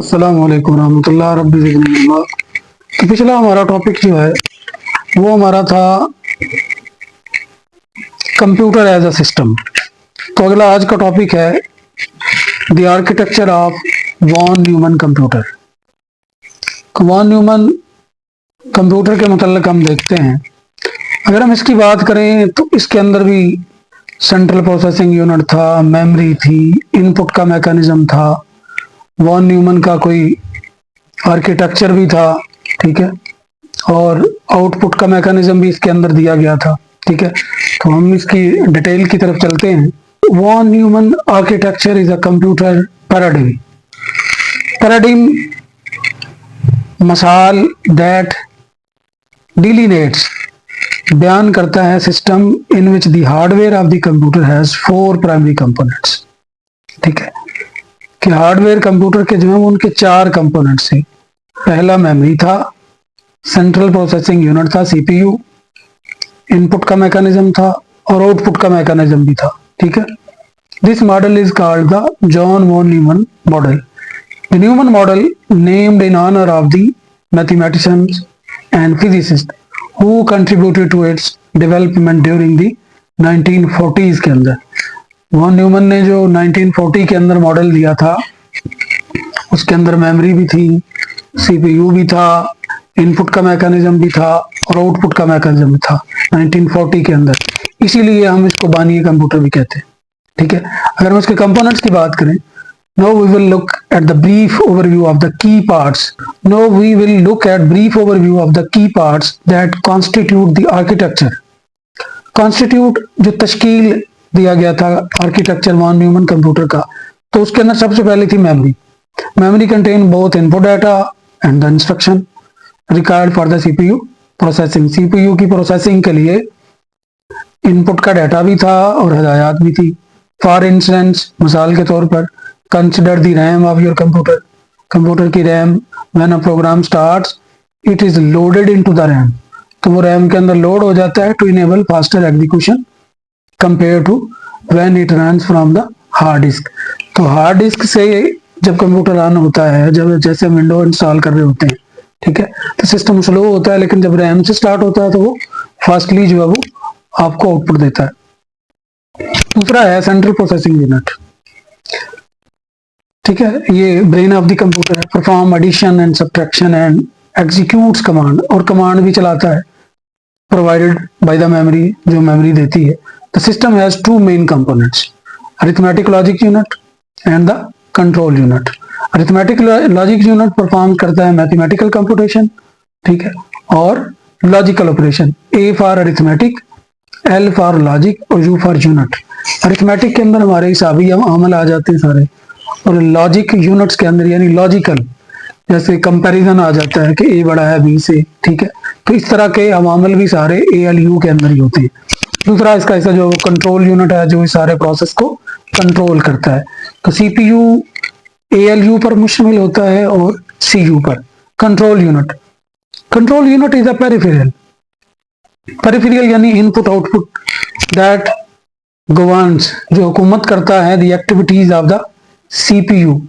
अस्सलाम वालेकुम रहमतुल्लाह रब्बिल इल्म। तो पिछला हमारा टॉपिक जो है वो हमारा था कंप्यूटर एज अ सिस्टम। तो अगला आज का टॉपिक है the architecture of von Neumann computer. Von Neumann computer के मतलब हम देखते हैं, अगर हम इसकी बात करें तो इसके अंदर भी सेंट्रल प्रोसेसिंग यूनिट था, मेमोरी थी, इनपुट का मैकेनिज्म था, वॉन न्यूमन का कोई आर्किटेक्चर भी था, ठीक है, और आउटपुट का मैकेनिज्म भी इसके अंदर दिया गया था, ठीक है। तो हम इसकी डिटेल की तरफ चलते हैं। Von Neumann architecture is a computer paradigm. Paradigm मसाल दैट डिलीनेट्स बयान करता है system in which the hardware of the computer has four primary components, ठीक है, कि हार्डवेयर कंप्यूटर के जो है उनके चार कंपोनेंट्स थे। पहला मेमोरी था, सेंट्रल प्रोसेसिंग यूनिट था सीपीयू, इनपुट का मैकेनिज्म था और आउटपुट का मैकेनिज्म भी था, ठीक है। This model is called the John von Neumann model. The Neumann model named in honour of the mathematicians and physicist who contributed to its development during the 1940s के अंदर। Von Neumann ने जो 1940 के अंदर मॉडल दिया था उसके अंदर मेमोरी भी थी, सीपीयू भी था, इनपुट का मैकेनिज्म भी था और आउटपुट का मैकेनिज्म भी था 1940 के अंदर। इसीलिए हम इसको बानीय कंप्यूटर भी कहते हैं, ठीक है। अगर हम इसके कंपोनेंट्स की बात करें, now we will look at the brief overview of the key parts. Now we will look at brief overview of the key parts that constitute the architecture. Constitute जो तश्कील दिया गया था आर्किटेक्चर वॉन न्यूमन कंप्यूटर का, तो उसके अंदर सबसे पहले थी memory. Memory contain both input data and the instruction required for the CPU processing. CPU की प्रोसेसिंग के लिए इनपुट का डाटा भी था और हदायत भी थी। फॉर इंस्टेंस, मिसाल के तौर पर, consider the RAM of your computer. Computer की RAM, when a program starts it is loaded into the RAM, तो वो रैम के अंदर लोड हो जाता है to enable faster execution compare to when it runs from the hard disk. तो hard disk से जब कंप्यूटर रन होता है, जब जैसे विंडो इंस्टॉल कर रहे होते हैं, ठीक है, तो सिस्टम स्लो होता है, लेकिन जब रैम से स्टार्ट होता है तो वो फास्टली जो है वो आपको आउटपुट देता है। दूसरा है सेंट्रल प्रोसेसिंग यूनिट, ठीक है, ये ब्रेन ऑफ द कंप्यूटर है, perform addition and subtraction and executes command, और कमांड भी चलाता है प्रोवाइडेड बाय द मेमोरी, जो मेमोरी देती है। The system has two main components, arithmetic logic unit and the control unit. Arithmetic logic unit perform करता है मैथमेटिकल कंप्यूटेशन, ठीक है, और logical operation. A for arithmetic, L for logic और U for unit. Arithmetic के अंदर हमारे हिसाबी अमल आ जाते हैं सारे, और लॉजिक यूनिट्स के अंदर यानी लॉजिकल, जैसे कंपैरिजन आ जाता है कि ए बड़ा है बी से, ठीक है। तो इस तरह के अमामल भी सारे ए एल यू के अंदर ही होते हैं। दूसरा इसका ऐसा जो कंट्रोल यूनिट है, जो इस सारे प्रोसेस को कंट्रोल करता है। तो सीपीयू एएलयू पर मुश्तमिल होता है और सीयू पर। Control unit, control unit is a peripheral, peripheral यानी इनपुट आउटपुट दैट गवर्न्स, जो हुकूमत करता है the activities of the CPU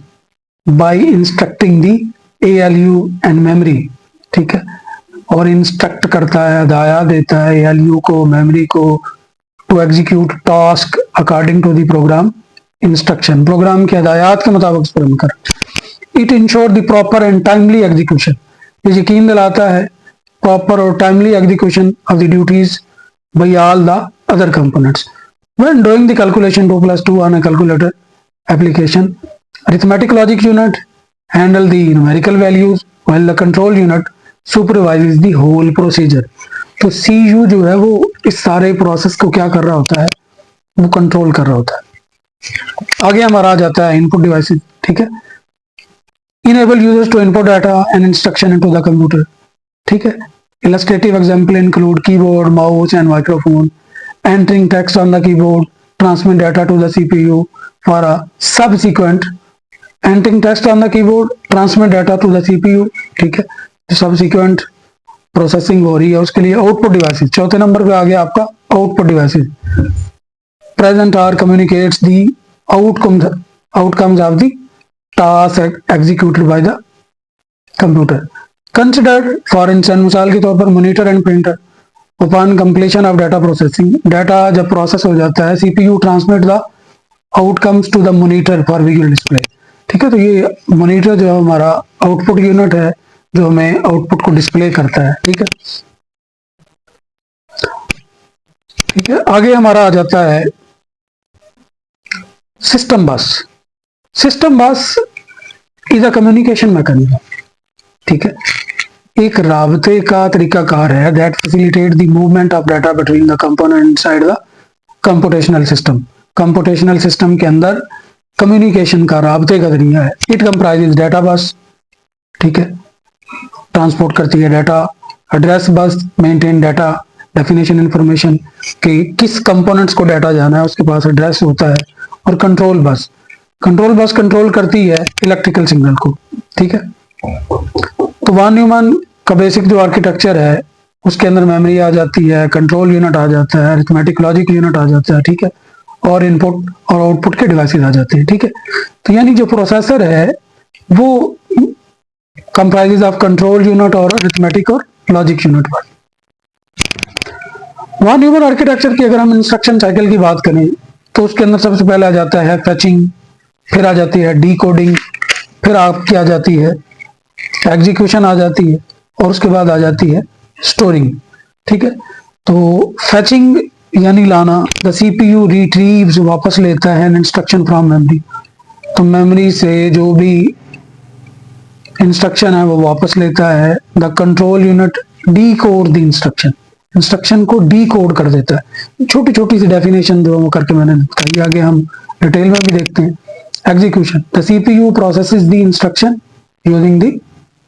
by instructing the ALU and memory, ठीक है, और इंस्ट्रक्ट करता है, हदायत देता है एएलयू को, मेमोरी को, to execute task according to the program instruction, program की हदायत के मुताबिक रन कर। It ensure the proper and timely execution, ये यकीन दिलाता है प्रॉपर और timely execution of the duties by all the other components. When doing the calculation 2 + 2 on a calculator application, arithmetic logic unit handle the numerical values while the control unit supervises the whole procedure. तो CU जो है वो इस सारे process को क्या कर रहा होता है, वो कंट्रोल कर रहा होता है। आगे हमारा आ जाता है इनपुट डिवाइसेस, ठीक है, enable users to input data and instruction into the computer, ठीक है। Illustrative example include keyboard, mouse and microphone, entering text on the keyboard, transmit data to the CPU for a subsequent, entering text on the keyboard, transmit data to the CPU, ठीक है, जो subsequent processing हो रही है उसके लिए। Output devices, चौथे number पे आ गया आपका output devices, present or communicates the outcomes of the task executed by the computer. Consider, for instance, मिसाल के तौर पर monitor and printer. Upon completion of data processing, data जब process हो जाता है, CPU transmit the outcomes to the monitor for visual display. ठीक है, तो ये monitor जो हमारा output unit है, जो हमें output को display करता है. ठीक है, ठीक है. आगे हमारा आ जाता है सिस्टम बस. सिस्टम बस इज अ कम्युनिकेशन मैकेनिज्म. ठीक है, एक राबते का तरीकाकार है that facilitate the movement of data between the component inside the computational system. Computational system के अंदर कम्युनिकेशन का राबते का जरिया है. इट कंप्राइजेज डाटा बस. ठीक है, ट्रांसपोर्ट करती है data. Address bus maintain data definition information कि किस कंपोनेंट्स को डाटा जाना है, उसके पास एड्रेस होता है. और कंट्रोल बस कंट्रोल करती है इलेक्ट्रिकल सिग्नल को. ठीक है, तो वॉन न्यूमैन का बेसिक जो आर्किटेक्चर है उसके अंदर मेमोरी आ जाती है, कंट्रोल यूनिट आ जाता है, अरिथमेटिक लॉजिक यूनिट आ जाता है. ठीक है, और इनपुट और आउटपुट के डिवाइसेस आ जाते हैं. ठीक है, तो यानी जो प्रोसेसर है वो कंप्राइजेज ऑफ कंट्रोल यूनिट और अरिथमेटिक और लॉजिक यूनिट पर. वॉन न्यूमैन आर्किटेक्चर की अगर हम इंस्ट्रक्शन साइकिल की बात करें तो उसके अंदर सबसे पहले आ जाता है फैचिंग, फिर आ जाती है डीकोडिंग, फिर आपकी आ जाती है एग्जीक्यूशन आ जाती है, और उसके बाद आ जाती है स्टोरिंग. ठीक है, तो फैचिंग यानी लाना. द सीपीयू रिट्रीव्स वापस लेता है एन इंस्ट्रक्शन फ्रॉम मेमोरी. तो मेमोरी से जो भी इंस्ट्रक्शन है वो वापस लेता है. The control unit decode the instruction को डीकोड कर देता है. छोटी छोटी सी डेफिनेशन जो करके मैंने बताई, आगे हम डिटेल में भी देखते हैं. Execution, the CPU processes the instruction using the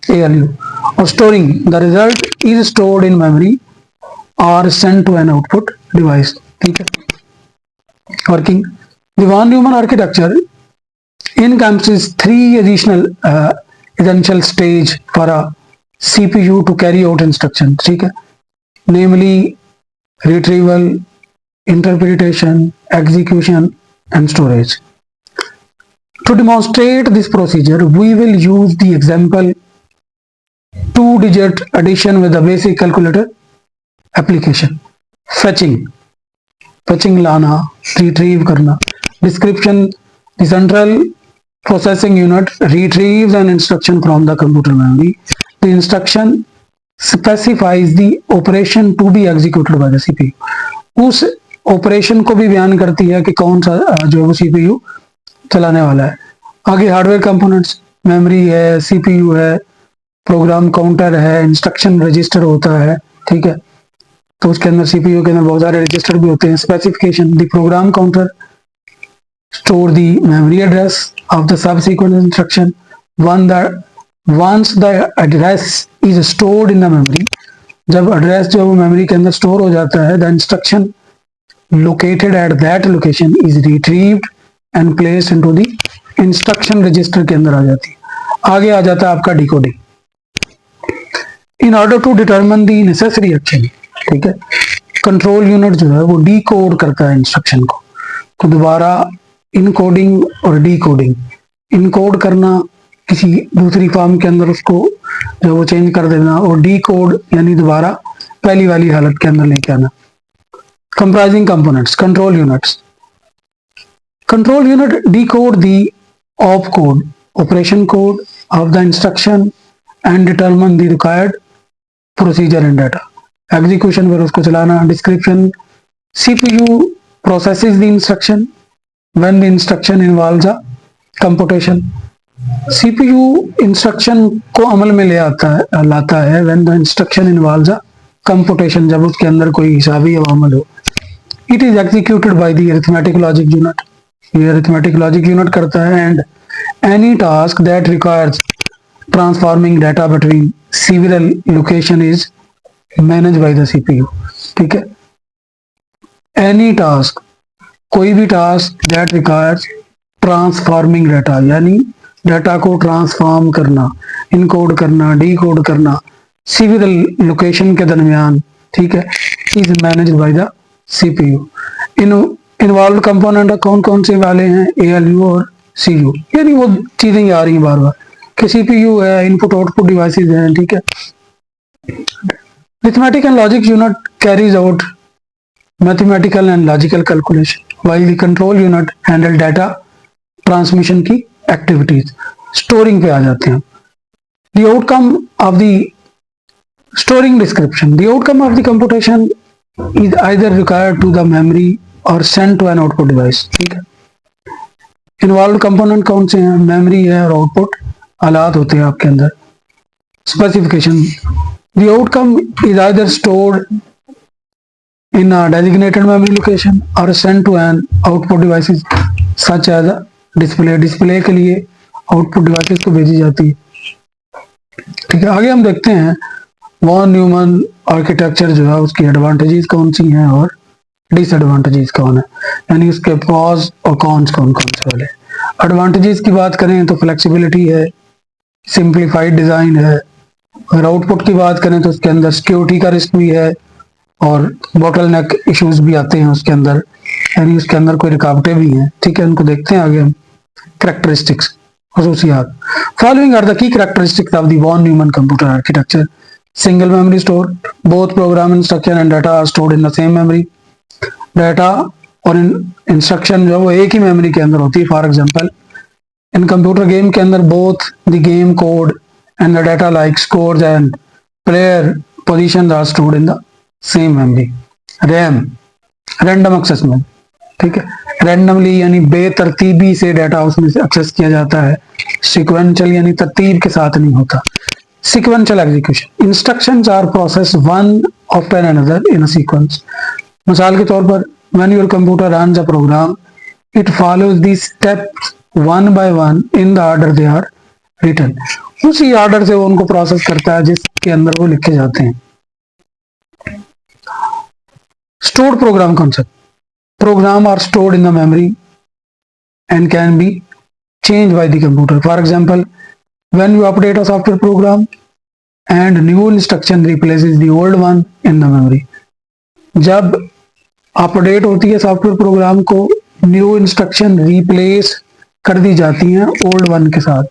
ALU. और storing, the result is stored in memory और send to an output device. ठीक है, working. The von Neumann architecture encompasses three additional essential stage for a CPU to carry out instructions. ठीक है, namely retrieval, interpretation, execution and storage. To demonstrate this procedure, we will use the example 2-digit addition with the basic calculator application. Fetching लाना, retrieve करना. Description, the central processing unit retrieves an instruction from the computer memory. The instruction specifies the operation to be executed by the CPU. उस operation को भी बयान करती है कि कौन सा जो है वो CPU चलाने वाला है. आगे हार्डवेयर कंपोनेंट्स, मेमोरी है, CPU है, प्रोग्राम काउंटर है, इंस्ट्रक्शन रजिस्टर होता है. ठीक है, तो उसके अंदर CPU के अंदर बहुत सारे रजिस्टर भी होते हैं. Specification, the program counter store the memory address of the subsequent instruction. Once the address is stored in the memory, जब एड्रेस जो मेमोरी के अंदर स्टोर हो जाता है, the instruction located at that location is retrieved and placed into the instruction register के अंदर आ जाती है. आगे आ जाता है आपका decoding. In order to determine the necessary action, ठीक है, कंट्रोल यूनिट जो है वो डिकोड करता है इंस्ट्रक्शन को. तो दोबारा इनकोडिंग और डीकोडिंग, इनकोड करना किसी दूसरी फॉर्म के अंदर उसको जो वो चेंज कर देना, और डीकोड यानी दोबारा पहली वाली हालत के अंदर लेके आना. Comprising components, control unit decode the op code, operation code of the instruction and determine the required procedure and data. Execution पर उसको चलाना. Description, CPU processes the instruction when the instruction involves a computation. CPU instruction को अमल में लाता है when the instruction involves a computation, जब उसके अंदर कोई हिसाबी या अमल हो. It is executed by the arithmetic logic unit. ये arithmetic logic unit करता है. And any task that requires transforming data between several location is managed by the CPU. ठीक है, any task, कोई भी task that requires transforming data, यानी data को transform करना, इनकोड करना, डीकोड करना सीरियल लोकेशन के दरमियान. ठीक है, is managed by the CPU. Involve component कौन कौन से वाले हैं? ALU और CU, यानी वो चीजें आ रही हैं बार बार कि CPU है, इनपुट आउटपुट डिवाइसेस हैं, ठीक है। Arithmetic and logic unit carries out mathematical and logical calculation, while the control unit handle data transmission की activities. Storing पे आ जाते हैं। The outcome of the storing description. The outcome of the computation is either required to the memory or sent to an output device, ठीक है। Involve component कौन से हैं? Memory है और आउटपुट आलात होते हैं आपके अंदर। Specification, the outcome is either stored in a designated memory location और send to an output devices such as a display. Display के लिए आउटपुट डिवाइसेस को भेजी जाती है, ठीक है। आगे हम देखते हैं वॉन न्यूमन आर्किटेक्चर जो है उसकी एडवांटेजेस कौन सी हैं और डिसएडवांटेजेस कौन है, यानी उसके प्रॉस और कॉन्स कौन कौन से वाले। एडवांटेजेस की बात करें तो फ्लेक्सिबिलिटी है, सिंप्लीफाइड डिजाइन है। अगर आउटपुट की बात करें तो उसके अंदर सिक्योरिटी का रिस्क भी है और बॉटलनेक इश्यूज भी आते हैं उसके अंदर, यानी उसके अंदर कोई रुकावटें भी हैं, ठीक है। उनको देखते हैं आगे हम। कैरेक्टरिस्टिक्स, खसूसियात। Following are the key characteristics of the von Neumann computer architecture. Single memory store, both program instruction and data are stored in the same memory. Data और इंस्ट्रक्शन जो है वो एक ही मेमोरी के अंदर होती है। For example in computer game के अंदर both the game code and the data like scores and player positions are stored in the same memory. RAM, random access memory, ठीक है। रैंडमली यानी बेतरतीबी से डाटा उसमें से एक्सेस किया जाता है। सीक्वेंशियल यानी तरतीब के साथ नहीं होता। Sequential execution, instructions are process one after another in a sequence. मिसाल के तौर पर when your computer runs a program, it follows these steps one by one in the order they are written. उसी ऑर्डर से वो उनको process करता है जिसके अंदर वो लिखे जाते हैं। Stored program concept. Program are stored in the memory and can be changed by the computer. For example, when you update a software program and new instruction replaces the old one in the memory. जब update होती है software program को, new instruction replace कर दी जाती हैं old one के साथ।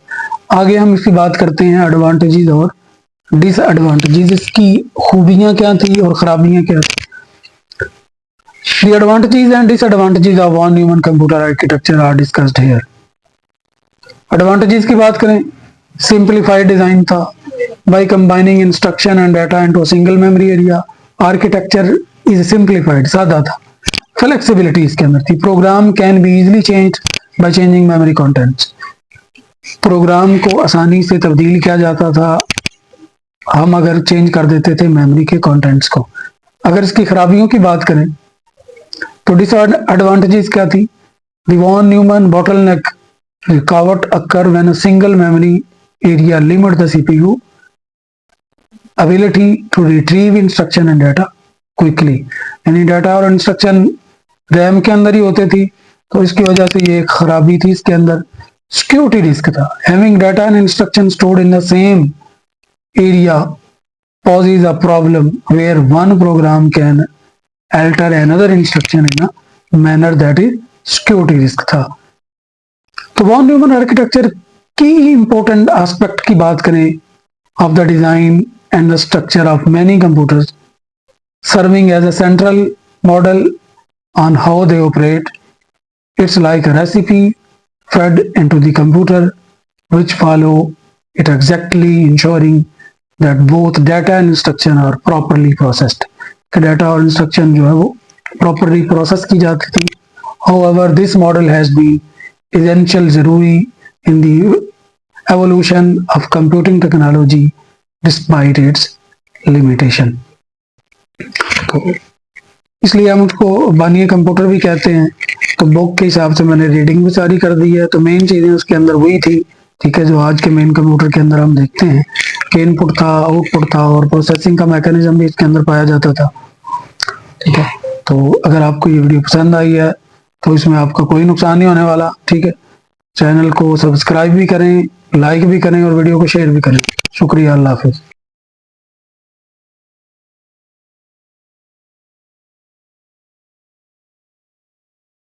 आगे हम इसकी बात करते हैं एडवांटेजेस और डिसएडवांटेजेस, इसकी खूबियां क्या थी और खराबियां क्या थी। The advantages and disadvantages of one human computer architecture are discussed here. Advantages की बात करें, सिंप्लीफाइड डिजाइन था। By combining instruction and data into a single memory area, architecture is simplified, सादा था। Flexibility इसके अंदर थी। Program can be easily changed by changing memory contents. Program को आसानी से तब्दील किया जाता था हम अगर चेंज कर देते थे मेमोरी के कंटेंट्स को। अगर इसकी खराबियों की बात करें तो डिसएडवांटेजेस क्या थी। The von Neumann bottleneck रुकावट occur when a single memory area limit the CPU ability to retrieve instruction and data quickly, यानी डाटा और इंस्ट्रक्शन रैम के अंदर ही होते थी, तो इसकी वजह से ये एक खराबी थी इसके अंदर। सिक्योरिटी रिस्क था। Having data and instruction stored in the same area poses a problem where one program can alter another instruction in a manner that is security risk था। तो वॉन न्यूमन आर्किटेक्चर की important aspect की बात करें of the design and the structure of many computers, serving as a central model on how they operate. It's like a recipe fed into the computer which follow it exactly, ensuring that both data and instruction are properly processed. Data और instruction जो है वो properly process की जाती थी। However, this model has been essential ज़रूरी in the evolution of computing technology despite its limitation. तो इसलिए हम उसको बानिया कंप्यूटर भी कहते हैं। तो बुक के हिसाब से मैंने रीडिंग भी सारी कर दी है, तो मेन चीजें उसके अंदर वही थी, ठीक है, जो आज के मेन कंप्यूटर के अंदर हम देखते हैं कि इनपुट था, आउटपुट था और प्रोसेसिंग का मैकेनिज्म भी इसके अंदर पाया जाता था, ठीक है। तो अगर आपको ये वीडियो पसंद आई है तो इसमें आपका कोई नुकसान नहीं होने वाला, ठीक है। चैनल को सब्सक्राइब भी करें, लाइक भी करें और वीडियो को शेयर भी करें। शुक्रिया, अल्लाह हाफिज।